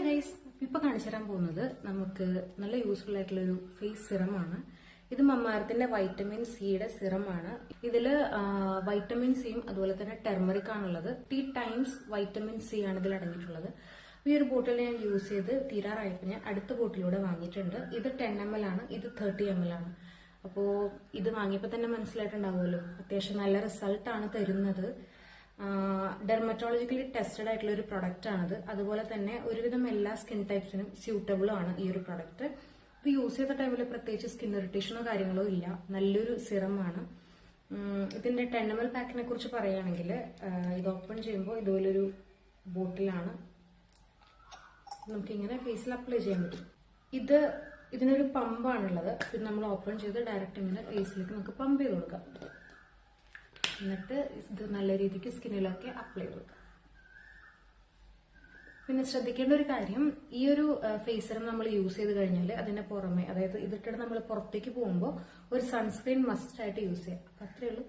Hi guys, ഇപ്പൊ കാണിച്ചു തരാൻ പോകുന്നത് നമുക്ക് നല്ല യൂസ്ഫുൾ ആയിട്ടുള്ള ഒരു ഫേസ് സിറമാണ്. ഇത് മമ്മാരത്തിന്റെ വൈറ്റമിൻ സിയുടെ സിറമാണ്. ഇതില് വൈറ്റമിൻ സിയും അതുപോലെ തന്നെ ടെർമറിക് ആണുള്ളത്. 3 ടൈംസ് വൈറ്റമിൻ സി ആണ് ഇതിൽ അടങ്ങിയിട്ടുള്ളത്. ഈ ഒരു ബോട്ടിൽ ഞാൻ യൂസ് ചെയ്ത് തീരാറായപ്പോൾ ഞാൻ അടുത്ത ബോട്ടിലൂടെ വാങ്ങിയിട്ടുണ്ട്. ഇത് 10 ml ആണ്, ഇത് 30 ml ആണ്. അപ്പോ ഇത് വാങ്ങിയപ്പോൾ തന്നെ മനസ്സിലായിട്ടുണ്ടാവുമല്ലോ, അത്യാവശ്യം നല്ല റിസൾട്ടാണ് തരുന്നത്. ഡെർമറ്റോളജിക്കലി ടെസ്റ്റഡ് ആയിട്ടുള്ള ഒരു പ്രൊഡക്റ്റ് ആണിത്. അതുപോലെ തന്നെ ഒരുവിധം എല്ലാ സ്കിൻ ടൈപ്സിനും സ്യൂട്ടബിൾ ആണ് ഈ ഒരു പ്രൊഡക്റ്റ്. ഇത് യൂസ് ചെയ്ത ടൈമിൽ പ്രത്യേകിച്ച് സ്കിൻ ഇറിറ്റേഷനോ കാര്യങ്ങളോ ഇല്ല. നല്ലൊരു സിറമാണ്. ഇതിന്റെ 10 ml പാക്കിനെ കുറിച്ച് പറയുകയാണെങ്കിൽ ഇത് ഓപ്പൺ ചെയ്യുമ്പോൾ ഇതുപോലൊരു ബോട്ടിലാണ്. നമുക്കിങ്ങനെ ഫേസിൽ അപ്ലൈ ചെയ്യാൻ പറ്റും. ഇതിനൊരു പമ്പാണുള്ളത്. ഇത് നമ്മൾ ഓപ്പൺ ചെയ്ത് ഡയറക്റ്റ് ഇങ്ങനെ ഫേസിലേക്ക് നമുക്ക് പമ്പ് ചെയ്ത് കൊടുക്കാം. എന്നിട്ട് ഇത് നല്ല രീതിക്ക് സ്കിന്നിലൊക്കെ അപ്ലൈ ചെയ്ത് കൊടുക്കാം. പിന്നെ ശ്രദ്ധിക്കേണ്ട ഒരു കാര്യം, ഈ ഒരു ഫേസ് സിറം നമ്മൾ യൂസ് ചെയ്ത് കഴിഞ്ഞാൽ അതിന്റെ പുറമെ, അതായത് ഇതിട്ടിട്ട് നമ്മൾ പുറത്തേക്ക് പോകുമ്പോൾ ഒരു സൺസ്ക്രീൻ മസ്റ്റ് ആയിട്ട് യൂസ് ചെയ്യാം. അത്രയേ ഉള്ളൂ.